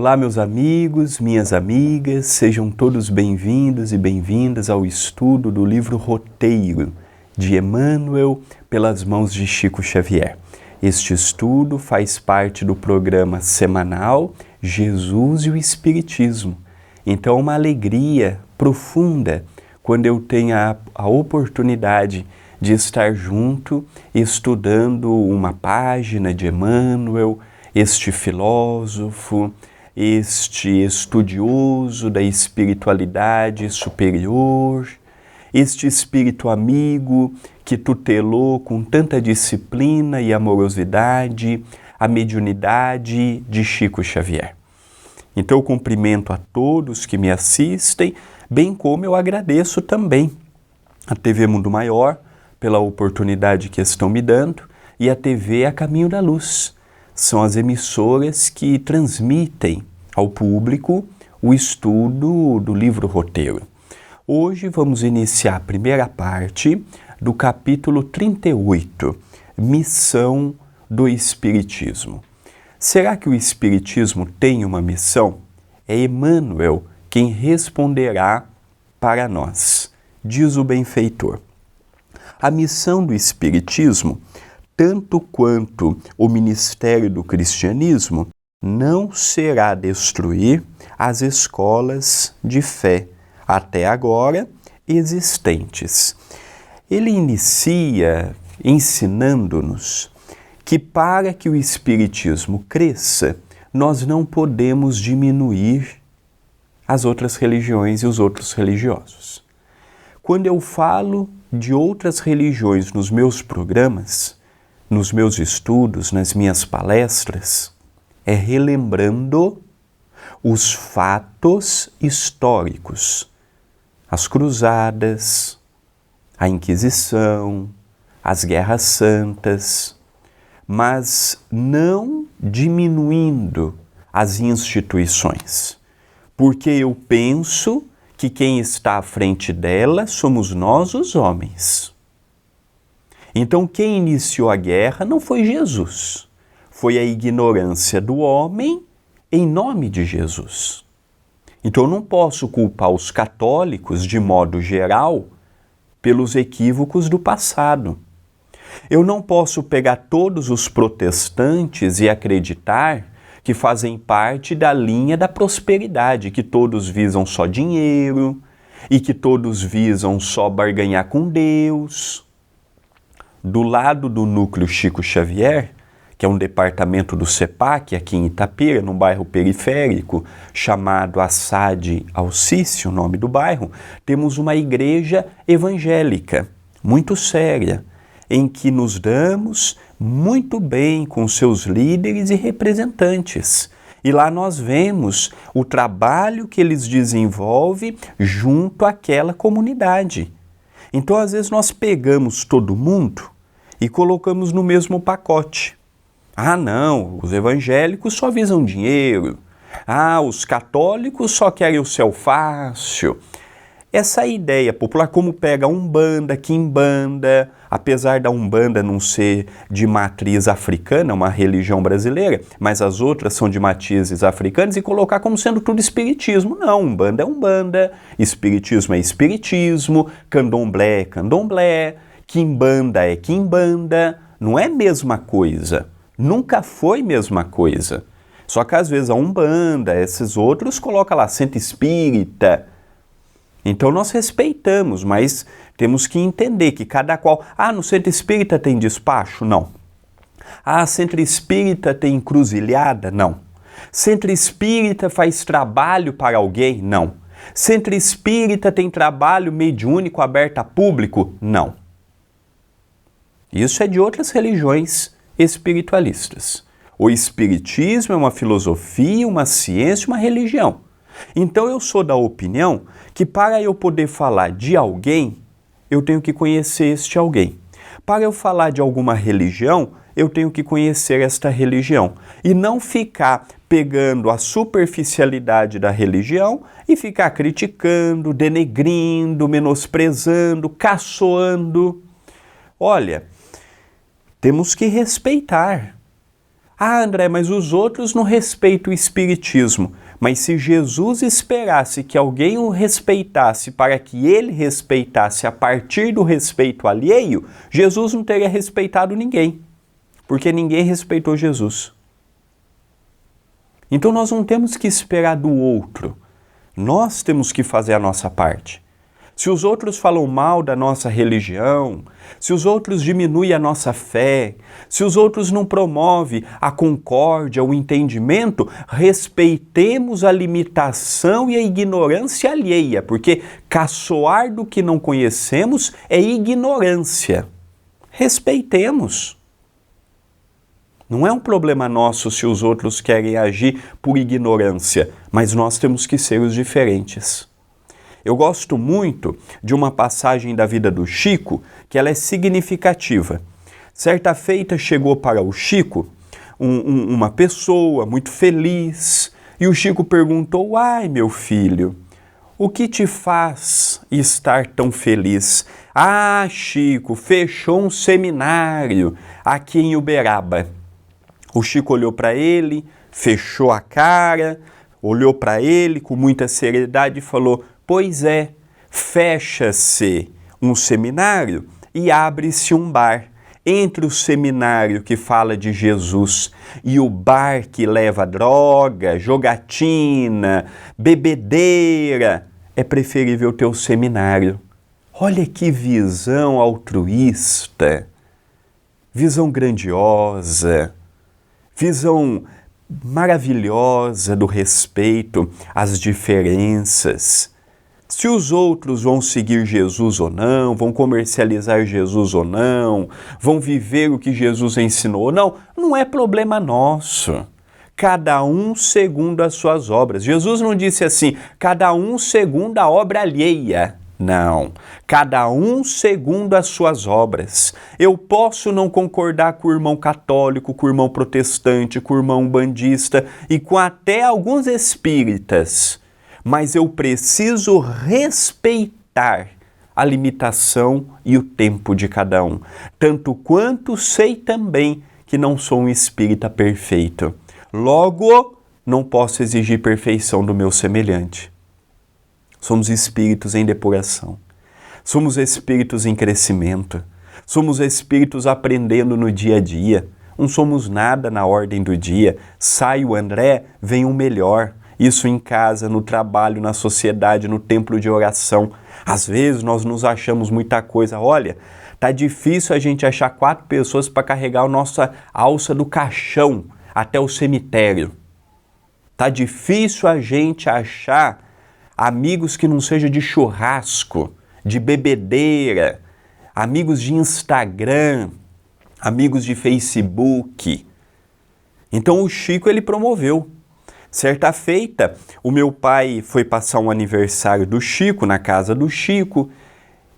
Olá, meus amigos, minhas amigas, sejam todos bem-vindos e bem-vindas ao estudo do livro Roteiro, de Emmanuel, pelas mãos de Chico Xavier. Este estudo faz parte do programa semanal Jesus e o Espiritismo. Então, é uma alegria profunda quando eu tenho a oportunidade de estar junto, estudando uma página de Emmanuel, este filósofo, este estudioso da espiritualidade superior, este espírito amigo que tutelou com tanta disciplina e amorosidade a mediunidade de Chico Xavier. Então eu cumprimento a todos que me assistem, bem como eu agradeço também a TV Mundo Maior pela oportunidade que estão me dando e a TV A Caminho da Luz. São as emissoras que transmitem ao público o estudo do livro Roteiro. Hoje vamos iniciar a primeira parte do capítulo 38, Missão do Espiritismo. Será que o Espiritismo tem uma missão? É Emmanuel quem responderá para nós, diz o benfeitor. A missão do Espiritismo, tanto quanto o ministério do cristianismo, não será destruir as escolas de fé até agora existentes. Ele inicia ensinando-nos que para que o Espiritismo cresça, nós não podemos diminuir as outras religiões e os outros religiosos. Quando eu falo de outras religiões nos meus programas, nos meus estudos, nas minhas palestras, é relembrando os fatos históricos, as cruzadas, a Inquisição, as guerras santas, mas não diminuindo as instituições, porque eu penso que quem está à frente dela somos nós, os homens. Então, quem iniciou a guerra não foi Jesus, foi a ignorância do homem em nome de Jesus. Então, eu não posso culpar os católicos, de modo geral, pelos equívocos do passado. Eu não posso pegar todos os protestantes e acreditar que fazem parte da linha da prosperidade, que todos visam só dinheiro e que todos visam só barganhar com Deus. Do lado do núcleo Chico Xavier, que é um departamento do CEPAC, aqui em Itapira, num bairro periférico, chamado Assade Alcice, o nome do bairro, temos uma igreja evangélica, muito séria, em que nos damos muito bem com seus líderes e representantes. E lá nós vemos o trabalho que eles desenvolvem junto àquela comunidade. Então, às vezes, nós pegamos todo mundo e colocamos no mesmo pacote. Ah, não, os evangélicos só visam dinheiro. Ah, os católicos só querem o céu fácil. Essa ideia popular, como pega a Umbanda, Quimbanda, apesar da Umbanda não ser de matriz africana, uma religião brasileira, mas as outras são de matrizes africanas, e colocar como sendo tudo espiritismo. Não, Umbanda é Umbanda, espiritismo é espiritismo, candomblé é candomblé, Quimbanda é Quimbanda, não é a mesma coisa, nunca foi a mesma coisa. Só que às vezes a Umbanda, esses outros, colocam lá centro espírita. Então nós respeitamos, mas temos que entender que cada qual... Ah, no centro espírita tem despacho? Não. Ah, centro espírita tem encruzilhada? Não. Centro espírita faz trabalho para alguém? Não. Centro espírita tem trabalho mediúnico aberto a público? Não. Isso é de outras religiões espiritualistas. O espiritismo é uma filosofia, uma ciência, uma religião. Então eu sou da opinião que para eu poder falar de alguém, eu tenho que conhecer este alguém. Para eu falar de alguma religião, eu tenho que conhecer esta religião. E não ficar pegando a superficialidade da religião e ficar criticando, denegrindo, menosprezando, caçoando. Olha, temos que respeitar. Ah, André, mas os outros não respeitam o espiritismo. Mas se Jesus esperasse que alguém o respeitasse para que ele respeitasse a partir do respeito alheio, Jesus não teria respeitado ninguém, porque ninguém respeitou Jesus. Então nós não temos que esperar do outro, nós temos que fazer a nossa parte. Se os outros falam mal da nossa religião, se os outros diminuem a nossa fé, se os outros não promovem a concórdia, o entendimento, respeitemos a limitação e a ignorância alheia, porque caçoar do que não conhecemos é ignorância. Respeitemos. Não é um problema nosso se os outros querem agir por ignorância, mas nós temos que ser os diferentes. Eu gosto muito de uma passagem da vida do Chico, que ela é significativa. Certa feita chegou para o Chico uma pessoa muito feliz, e o Chico perguntou: ai, meu filho, o que te faz estar tão feliz? Ah, Chico, fechou um seminário aqui em Uberaba. O Chico olhou para ele, fechou a cara, olhou para ele com muita seriedade e falou: pois é, fecha-se um seminário e abre-se um bar. Entre o seminário que fala de Jesus e o bar que leva droga, jogatina, bebedeira, é preferível ter o seminário. Olha que visão altruísta, visão grandiosa, visão maravilhosa do respeito às diferenças. Se os outros vão seguir Jesus ou não, vão comercializar Jesus ou não, vão viver o que Jesus ensinou ou não, não é problema nosso. Cada um segundo as suas obras. Jesus não disse assim, cada um segundo a obra alheia. Não, cada um segundo as suas obras. Eu posso não concordar com o irmão católico, com o irmão protestante, com o irmão bandista e com até alguns espíritas, mas eu preciso respeitar a limitação e o tempo de cada um, tanto quanto sei também que não sou um espírita perfeito. Logo, não posso exigir perfeição do meu semelhante. Somos espíritos em depuração, somos espíritos em crescimento, somos espíritos aprendendo no dia a dia, não somos nada na ordem do dia. Sai o André, vem o melhor. Isso em casa, no trabalho, na sociedade, no templo de oração. Às vezes nós nos achamos muita coisa. Olha, tá difícil a gente achar 4 pessoas para carregar a nossa alça do caixão até o cemitério. Tá difícil a gente achar amigos que não sejam de churrasco, de bebedeira, amigos de Instagram, amigos de Facebook. Então o Chico, ele promoveu. Certa feita, o meu pai foi passar um aniversário do Chico, na casa do Chico,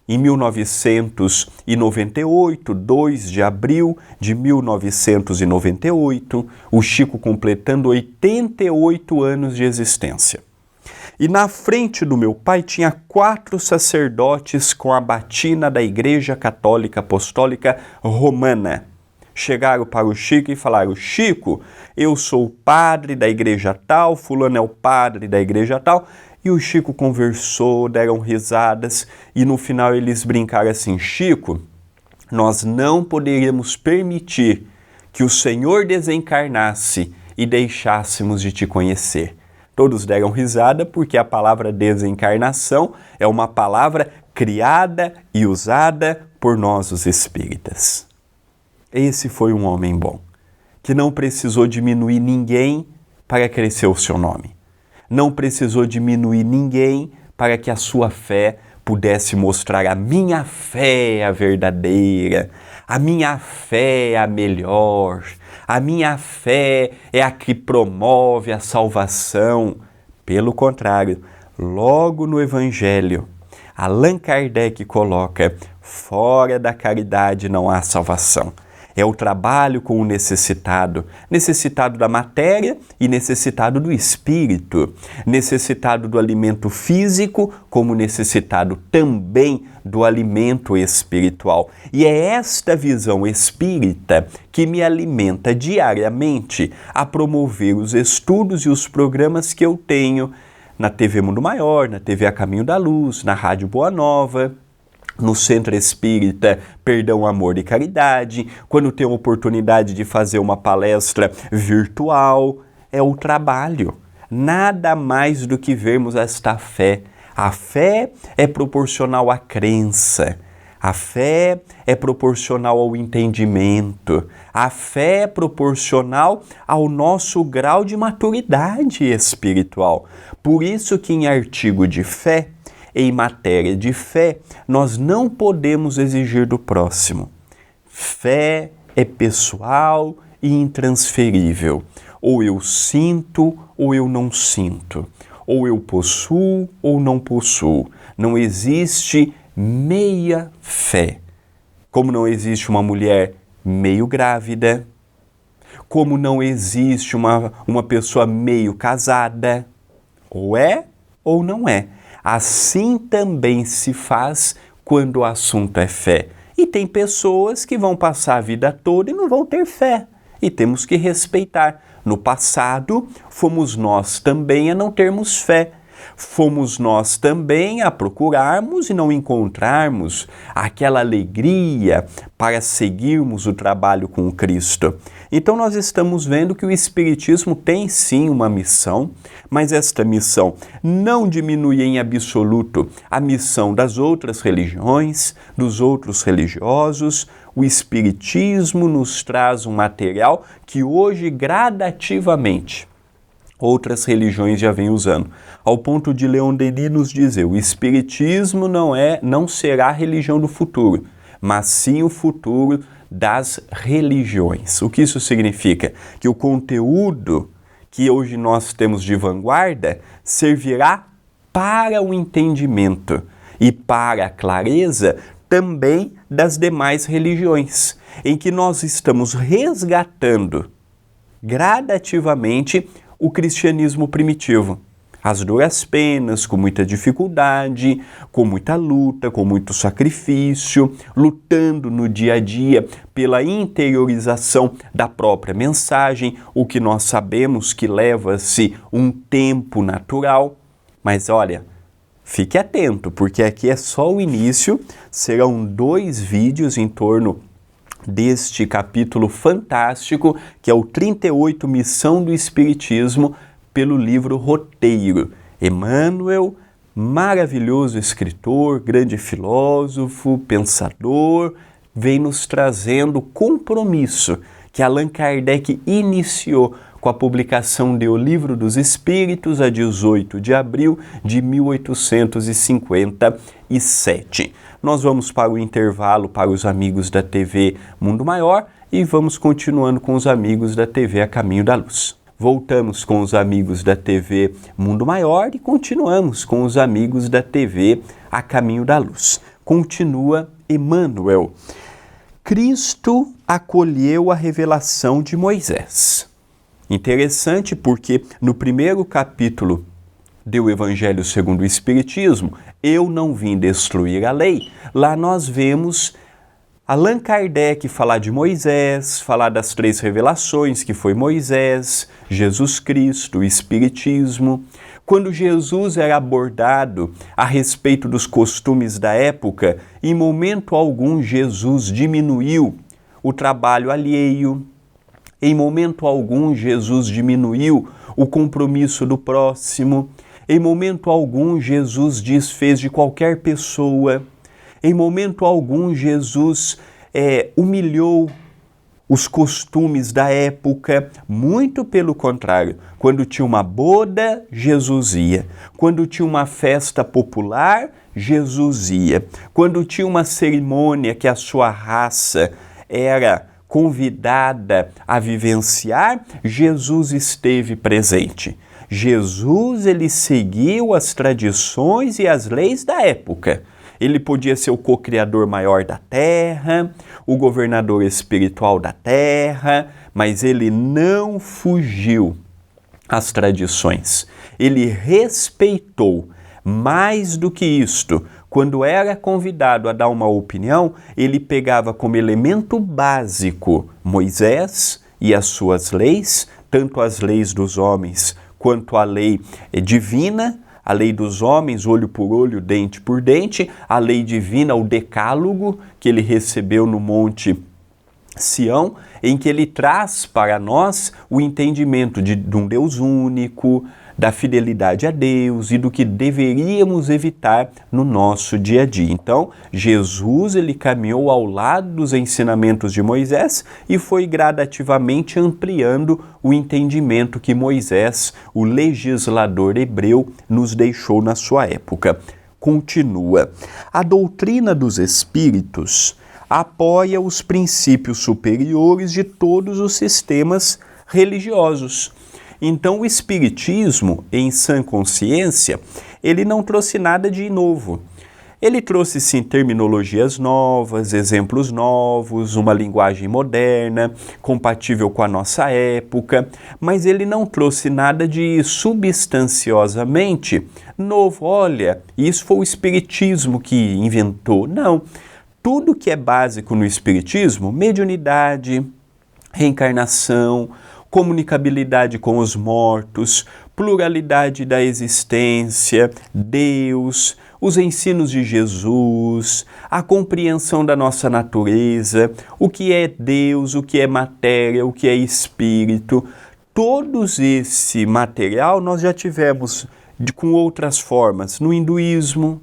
em 1998, 2 de abril de 1998, o Chico completando 88 anos de existência. E na frente do meu pai tinha 4 sacerdotes com a batina da Igreja Católica Apostólica Romana. Chegaram para o Chico e falaram: Chico, eu sou o padre da igreja tal, fulano é o padre da igreja tal. E o Chico conversou, deram risadas e no final eles brincaram assim: Chico, nós não poderíamos permitir que o Senhor desencarnasse e deixássemos de te conhecer. Todos deram risada porque a palavra desencarnação é uma palavra criada e usada por nós os espíritas. Esse foi um homem bom, que não precisou diminuir ninguém para crescer o seu nome. Não precisou diminuir ninguém para que a sua fé pudesse mostrar: a minha fé é a verdadeira, a minha fé é a melhor, a minha fé é a que promove a salvação. Pelo contrário, logo no Evangelho, Allan Kardec coloca: fora da caridade não há salvação. É o trabalho com o necessitado, necessitado da matéria e necessitado do espírito, necessitado do alimento físico, como necessitado também do alimento espiritual. E é esta visão espírita que me alimenta diariamente a promover os estudos e os programas que eu tenho na TV Mundo Maior, na TV A Caminho da Luz, na Rádio Boa Nova, no Centro Espírita Perdão, Amor e Caridade, quando tenho a oportunidade de fazer uma palestra virtual. É o trabalho. Nada mais do que vermos esta fé. A fé é proporcional à crença. A fé é proporcional ao entendimento. A fé é proporcional ao nosso grau de maturidade espiritual. Por isso que em artigo de fé, em matéria de fé, nós não podemos exigir do próximo. Fé é pessoal e intransferível. Ou eu sinto ou eu não sinto. Ou eu possuo ou não possuo. Não existe meia fé. Como não existe uma mulher meio grávida. Como não existe uma pessoa meio casada. Ou é ou não é. Assim também se faz quando o assunto é fé. E tem pessoas que vão passar a vida toda e não vão ter fé. E temos que respeitar. No passado, fomos nós também a não termos fé. Fomos nós também a procurarmos e não encontrarmos aquela alegria para seguirmos o trabalho com Cristo. Então nós estamos vendo que o Espiritismo tem sim uma missão, mas esta missão não diminui em absoluto a missão das outras religiões, dos outros religiosos. O Espiritismo nos traz um material que hoje gradativamente outras religiões já vêm usando, ao ponto de Leon Denis nos dizer: o Espiritismo não será a religião do futuro, mas sim o futuro das religiões. O que isso significa? Que o conteúdo que hoje nós temos de vanguarda servirá para o entendimento e para a clareza também das demais religiões, em que nós estamos resgatando gradativamente o cristianismo primitivo. As duras penas, com muita dificuldade, com muita luta, com muito sacrifício, lutando no dia a dia pela interiorização da própria mensagem, o que nós sabemos que leva-se um tempo natural. Mas olha, fique atento, porque aqui é só o início, serão 2 vídeos em torno deste capítulo fantástico, que é o 38, Missão do Espiritismo, pelo livro Roteiro. Emmanuel, maravilhoso escritor, grande filósofo, pensador, vem nos trazendo o compromisso que Allan Kardec iniciou com a publicação de O Livro dos Espíritos, a 18 de abril de 1857. Nós vamos para o intervalo para os amigos da TV Mundo Maior e vamos continuando com os amigos da TV A Caminho da Luz. Voltamos com os amigos da TV Mundo Maior e continuamos com os amigos da TV A Caminho da Luz. Continua Emmanuel. Cristo acolheu a revelação de Moisés. Interessante porque no primeiro capítulo do Evangelho segundo o Espiritismo, Eu não vim destruir a lei, lá nós vemos Allan Kardec falar de Moisés, falar das 3 revelações, que foi Moisés, Jesus Cristo, o Espiritismo. Quando Jesus era abordado a respeito dos costumes da época, em momento algum Jesus diminuiu o trabalho alheio, em momento algum Jesus diminuiu o compromisso do próximo, em momento algum Jesus desfez de qualquer pessoa, em momento algum Jesus humilhou os costumes da época, muito pelo contrário. Quando tinha uma boda, Jesus ia. Quando tinha uma festa popular, Jesus ia. Quando tinha uma cerimônia que a sua raça era convidada a vivenciar, Jesus esteve presente. Jesus, ele seguiu as tradições e as leis da época. Ele podia ser o co-criador maior da terra, o governador espiritual da terra, mas ele não fugiu às tradições. Ele respeitou. Mais do que isto, quando era convidado a dar uma opinião, ele pegava como elemento básico Moisés e as suas leis, tanto as leis dos homens quanto a lei divina, a lei dos homens, olho por olho, dente por dente, a lei divina, o decálogo, que ele recebeu no Monte Sião, em que ele traz para nós o entendimento de um Deus único, da fidelidade a Deus e do que deveríamos evitar no nosso dia a dia. Então, Jesus, ele caminhou ao lado dos ensinamentos de Moisés e foi gradativamente ampliando o entendimento que Moisés, o legislador hebreu, nos deixou na sua época. Continua. A doutrina dos espíritos apoia os princípios superiores de todos os sistemas religiosos. Então, o Espiritismo, em sã consciência, ele não trouxe nada de novo. Ele trouxe, sim, terminologias novas, exemplos novos, uma linguagem moderna, compatível com a nossa época, mas ele não trouxe nada de substanciosamente novo. Olha, isso foi o Espiritismo que inventou. Não. Tudo que é básico no Espiritismo, mediunidade, reencarnação, comunicabilidade com os mortos, pluralidade da existência, Deus, os ensinos de Jesus, a compreensão da nossa natureza, o que é Deus, o que é matéria, o que é espírito. Todo esse material nós já tivemos com outras formas, no hinduísmo,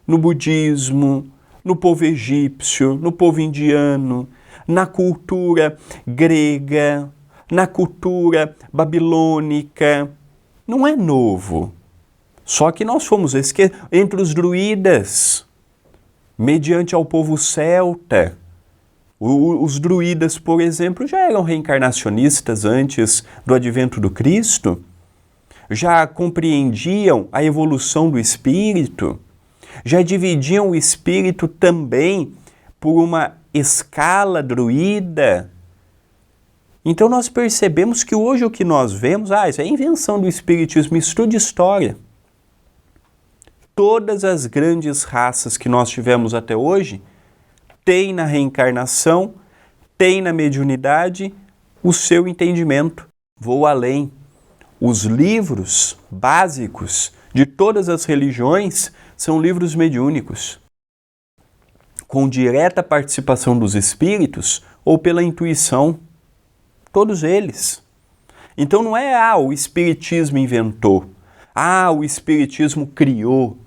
no budismo, no povo egípcio, no povo indiano, na cultura grega, na cultura babilônica. Não é novo. Só que nós fomos entre os druidas, mediante ao povo celta. Os druidas, por exemplo, já eram reencarnacionistas antes do advento do Cristo, já compreendiam a evolução do espírito, já dividiam o espírito também por uma escala druida. Então nós percebemos que hoje o que nós vemos, isso é invenção do Espiritismo, estude história. Todas as grandes raças que nós tivemos até hoje têm na reencarnação, têm na mediunidade o seu entendimento. Vou além. Os livros básicos de todas as religiões são livros mediúnicos, com direta participação dos espíritos ou pela intuição. Todos eles. Então não é, o Espiritismo inventou, o Espiritismo criou,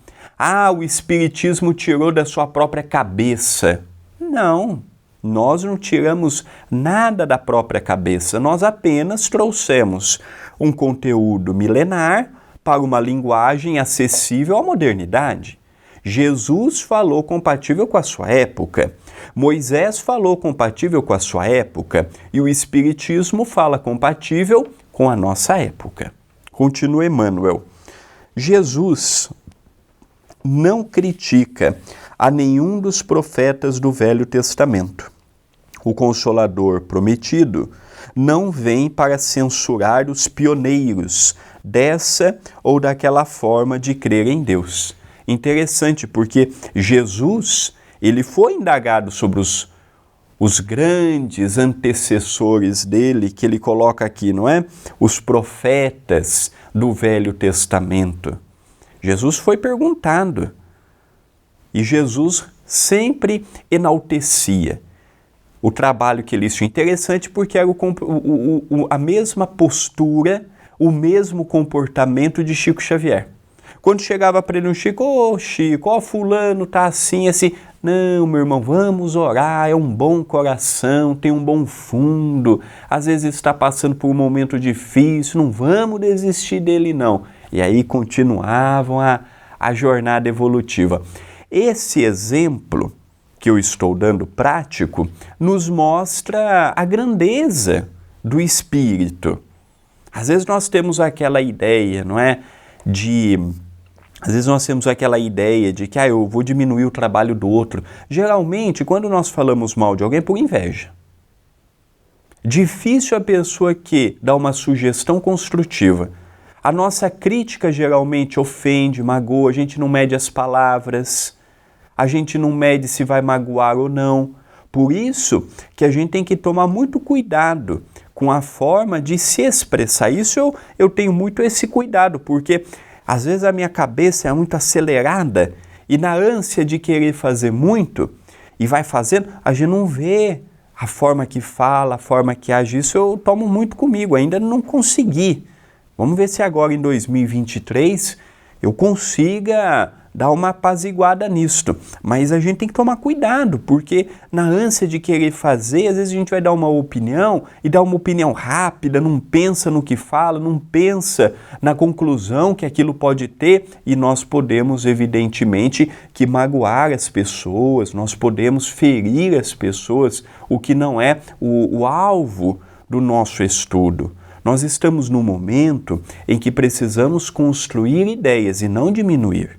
o Espiritismo tirou da sua própria cabeça. Não, nós não tiramos nada da própria cabeça, nós apenas trouxemos um conteúdo milenar para uma linguagem acessível à modernidade. Jesus falou compatível com a sua época, Moisés falou compatível com a sua época e o Espiritismo fala compatível com a nossa época. Continua Emmanuel. Jesus não critica a nenhum dos profetas do Velho Testamento. O Consolador prometido não vem para censurar os pioneiros dessa ou daquela forma de crer em Deus. Interessante, porque Jesus, ele foi indagado sobre os grandes antecessores dele, que ele coloca aqui, não é? Os profetas do Velho Testamento. Jesus foi perguntado. E Jesus sempre enaltecia o trabalho que ele tinha. Interessante porque era a mesma postura, o mesmo comportamento de Chico Xavier. Quando chegava para ele um Chico, Chico, fulano tá assim. Não, meu irmão, vamos orar, é um bom coração, tem um bom fundo, às vezes está passando por um momento difícil, não vamos desistir dele não. E aí continuavam a jornada evolutiva. Esse exemplo que eu estou dando prático nos mostra a grandeza do espírito. Às vezes nós temos aquela ideia, não é, de Às vezes nós temos aquela ideia de que eu vou diminuir o trabalho do outro. Geralmente, quando nós falamos mal de alguém, é por inveja. Difícil a pessoa que dá uma sugestão construtiva. A nossa crítica geralmente ofende, magoa, a gente não mede as palavras, a gente não mede se vai magoar ou não. Por isso que a gente tem que tomar muito cuidado com a forma de se expressar. Isso eu tenho muito esse cuidado, porque às vezes a minha cabeça é muito acelerada e na ânsia de querer fazer muito e vai fazendo, a gente não vê a forma que fala, a forma que age. Isso eu tomo muito comigo, ainda não consegui. Vamos ver se agora em 2023 eu consiga dar uma apaziguada nisto. Mas a gente tem que tomar cuidado, porque na ânsia de querer fazer, às vezes a gente vai dar uma opinião e dá uma opinião rápida, não pensa no que fala, não pensa na conclusão que aquilo pode ter e nós podemos, evidentemente, que magoar as pessoas, nós podemos ferir as pessoas, o que não é o alvo do nosso estudo. Nós estamos num momento em que precisamos construir ideias e não diminuir.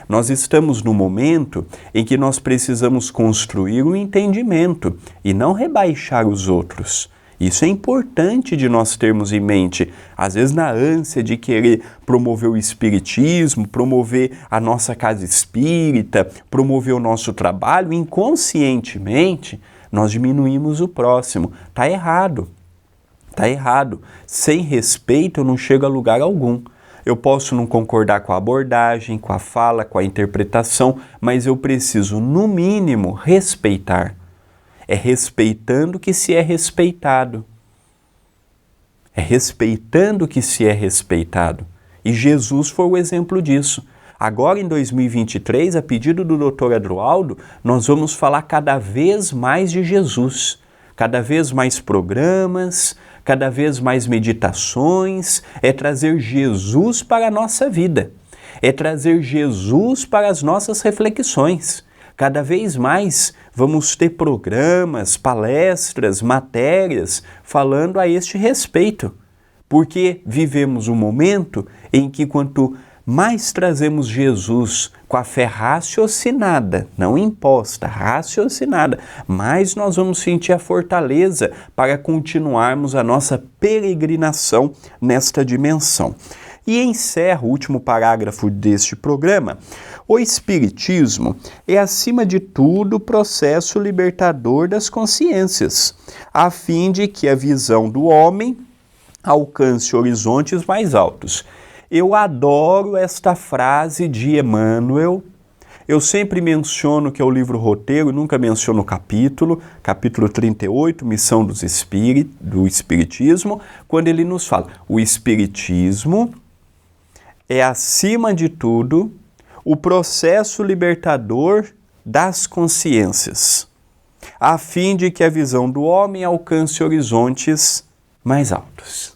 Nós estamos num momento em que nós precisamos construir um entendimento e não rebaixar os outros. Isso é importante de nós termos em mente. Às vezes, na ânsia de querer promover o espiritismo, promover a nossa casa espírita, promover o nosso trabalho, inconscientemente, nós diminuímos o próximo. Está errado. Está errado. Sem respeito eu não chego a lugar algum. Eu posso não concordar com a abordagem, com a fala, com a interpretação, mas eu preciso, no mínimo, respeitar. É respeitando que se é respeitado. É respeitando que se é respeitado. E Jesus foi o exemplo disso. Agora, em 2023, a pedido do Dr. Adroaldo, nós vamos falar cada vez mais de Jesus. Cada vez mais programas, cada vez mais meditações, é trazer Jesus para a nossa vida, é trazer Jesus para as nossas reflexões. Cada vez mais vamos ter programas, palestras, matérias falando a este respeito, porque vivemos um momento em que quanto mais trazemos Jesus com a fé raciocinada, não imposta, raciocinada, mais nós vamos sentir a fortaleza para continuarmos a nossa peregrinação nesta dimensão. E encerro o último parágrafo deste programa. O Espiritismo é, acima de tudo, o processo libertador das consciências, a fim de que a visão do homem alcance horizontes mais altos. Eu adoro esta frase de Emmanuel. Eu sempre menciono que é o livro Roteiro, nunca menciono o capítulo 38, Missão do Espiritismo, quando ele nos fala, o Espiritismo é, acima de tudo, o processo libertador das consciências, a fim de que a visão do homem alcance horizontes mais altos.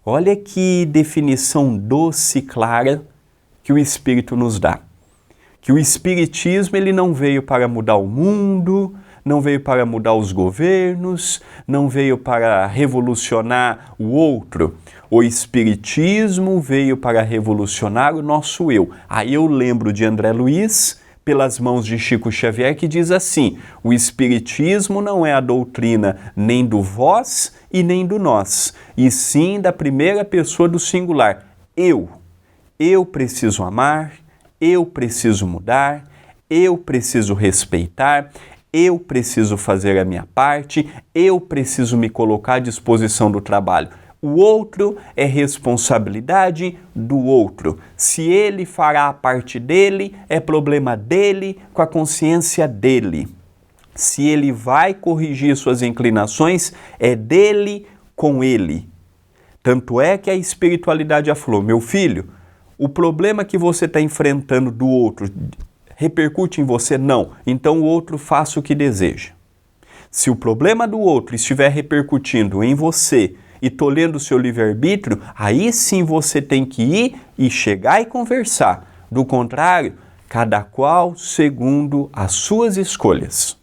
Olha que definição doce e clara que o Espírito nos dá. Que o Espiritismo ele não veio para mudar o mundo, não veio para mudar os governos, não veio para revolucionar o outro. O Espiritismo veio para revolucionar o nosso eu. Aí eu lembro de André Luiz, pelas mãos de Chico Xavier, que diz assim, o Espiritismo não é a doutrina nem do vós e nem do nós, e sim da primeira pessoa do singular, eu. Eu preciso amar, eu preciso mudar, eu preciso respeitar, eu preciso fazer a minha parte, eu preciso me colocar à disposição do trabalho. O outro é responsabilidade do outro. Se ele fará a parte dele, é problema dele, com a consciência dele. Se ele vai corrigir suas inclinações, é dele com ele. Tanto é que a espiritualidade falou, meu filho, o problema que você está enfrentando do outro repercute em você? Não. Então o outro faça o que deseja. Se o problema do outro estiver repercutindo em você e tolhendo o seu livre-arbítrio, aí sim você tem que ir e chegar e conversar. Do contrário, cada qual segundo as suas escolhas.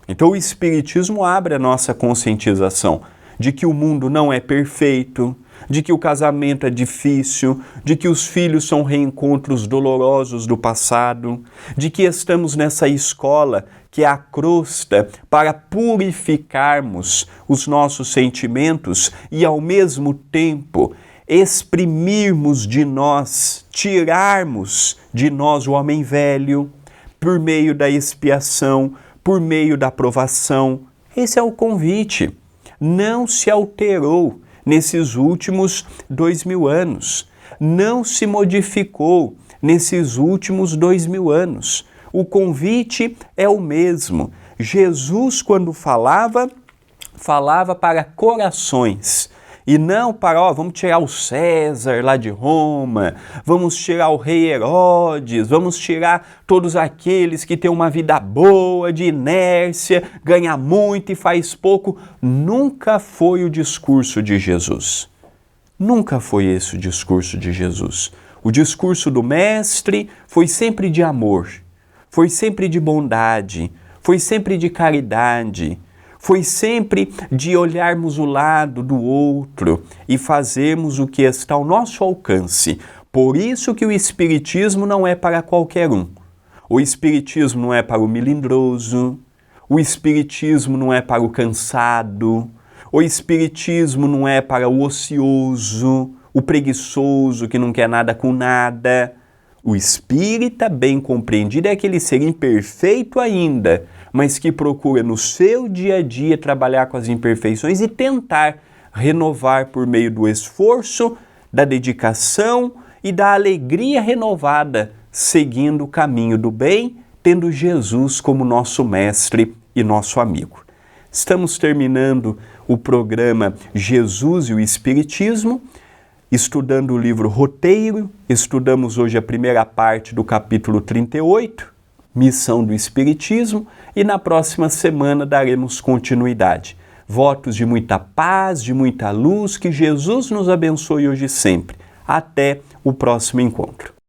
Então o Espiritismo abre a nossa conscientização de que o mundo não é perfeito, de que o casamento é difícil, de que os filhos são reencontros dolorosos do passado, de que estamos nessa escola que é a crosta para purificarmos os nossos sentimentos e, ao mesmo tempo, exprimirmos de nós, tirarmos de nós o homem velho, por meio da expiação, por meio da provação. Esse é o convite. Não se alterou nesses últimos 2000 anos. Não se modificou nesses últimos 2000 anos. O convite é o mesmo. Jesus, quando falava para corações. E não para, vamos tirar o César lá de Roma, vamos tirar o rei Herodes, vamos tirar todos aqueles que têm uma vida boa, de inércia, ganha muito e faz pouco. Nunca foi o discurso de Jesus. Nunca foi esse o discurso de Jesus. O discurso do Mestre foi sempre de amor, foi sempre de bondade, foi sempre de caridade, foi sempre de olharmos o lado do outro e fazermos o que está ao nosso alcance. Por isso que o Espiritismo não é para qualquer um. O Espiritismo não é para o melindroso, o Espiritismo não é para o cansado, o Espiritismo não é para o ocioso, o preguiçoso que não quer nada com nada. O espírita bem compreendido é aquele ser imperfeito ainda, mas que procura no seu dia a dia trabalhar com as imperfeições e tentar renovar por meio do esforço, da dedicação e da alegria renovada, seguindo o caminho do bem, tendo Jesus como nosso mestre e nosso amigo. Estamos terminando o programa Jesus e o Espiritismo, estudando o livro Roteiro. Estudamos hoje a primeira parte do capítulo 38, Missão do Espiritismo, e na próxima semana daremos continuidade. Votos de muita paz, de muita luz, que Jesus nos abençoe hoje e sempre. Até o próximo encontro.